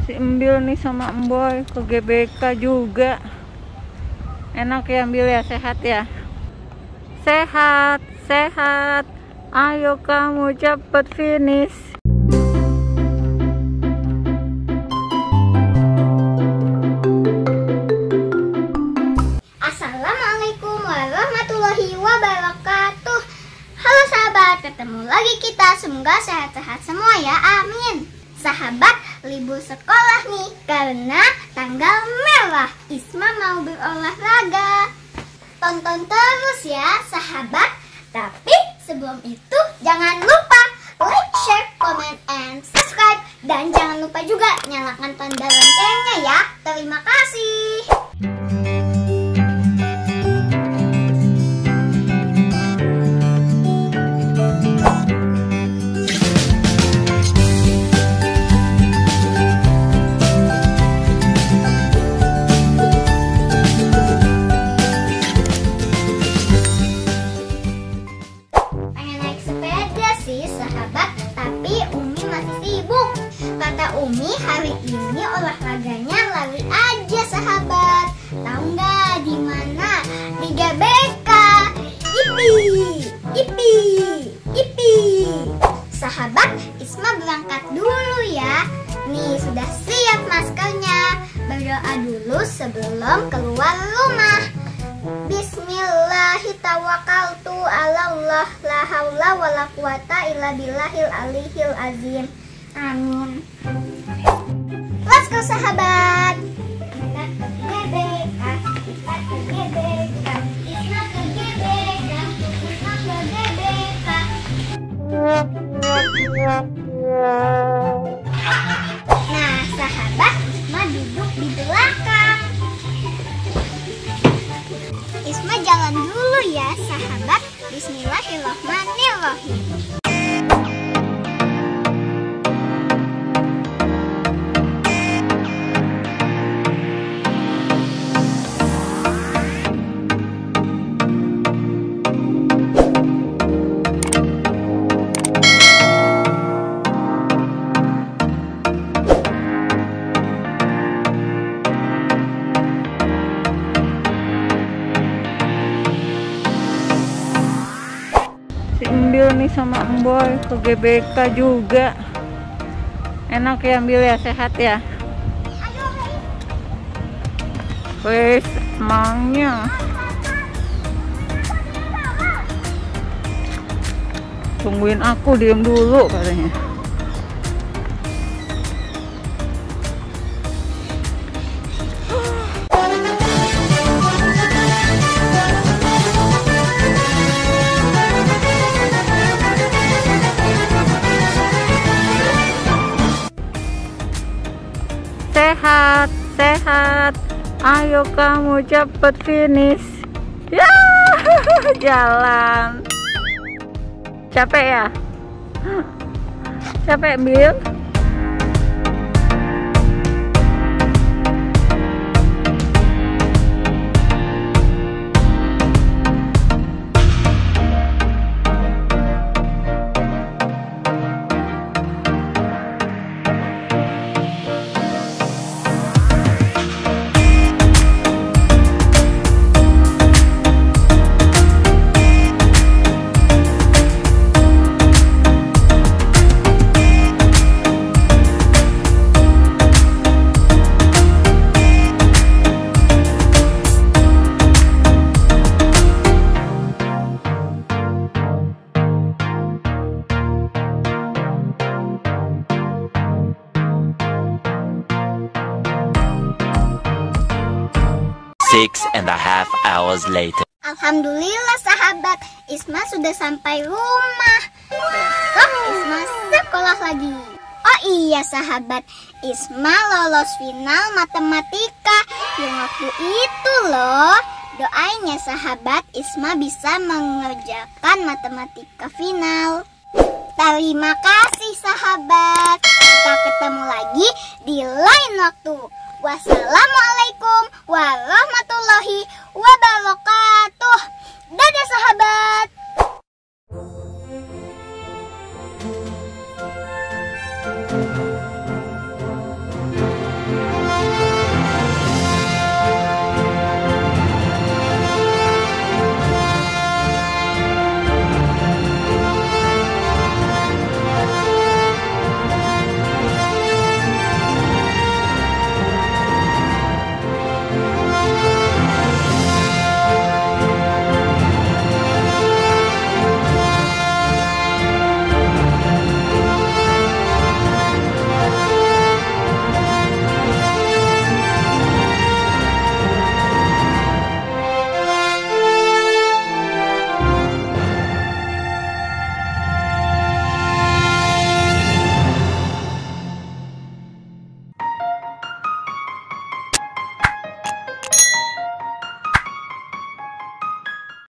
Si Embil nih sama Emboy ke GBK juga. Enak ya Embil ya, sehat ya. Sehat, sehat. Ayo kamu cepet finish. Assalamualaikum warahmatullahi wabarakatuh. Halo sahabat, ketemu lagi kita. Semoga sehat-sehat semua ya, amin. Sahabat, libur sekolah nih karena tanggal merah. Isma mau berolahraga. Tonton terus ya sahabat. Tapi sebelum itu jangan lupa like, share, comment, and subscribe. Dan jangan lupa juga nyalakan tanda loncengnya ya. Terima kasih. Umi hari ini olahraganya lari aja sahabat. Tahu nggak di mana? Di GBK. Ipi, ipi, ipi. Sahabat, Isma berangkat dulu ya. Nih sudah siap maskernya. Berdoa dulu sebelum keluar rumah. Bismillahirrahmanirrahim. Allah la haula wala quwata illa billahil aliyil azim. Amin. Let's go sahabat. Kita ke GBK, kita ke GBK, kita ke GBK, kita ke GBK. Nah sahabat, Isma duduk di belakang. Isma jalan dulu ya sahabat. Bismillahirrahmanirrahim. Embil nih sama Emboy ke GBK juga. Enak ya Embil ya, sehat ya. Wes, emangnya tungguin aku, diem dulu katanya. Sehat, sehat. Ayo kamu cepet finish. Ya, jalan. Capek ya? Capek, Bil? Six and a half hours later. Alhamdulillah sahabat, Isma sudah sampai rumah. Besok Isma sekolah lagi. Oh iya sahabat, Isma lolos final matematika yang waktu itu loh. Doain ya sahabat, Isma bisa mengerjakan matematika final. Terima kasih sahabat. Kita ketemu lagi di lain waktu. Wassalamualaikum warahmatullahi wabarakatuh. Dadah sahabat.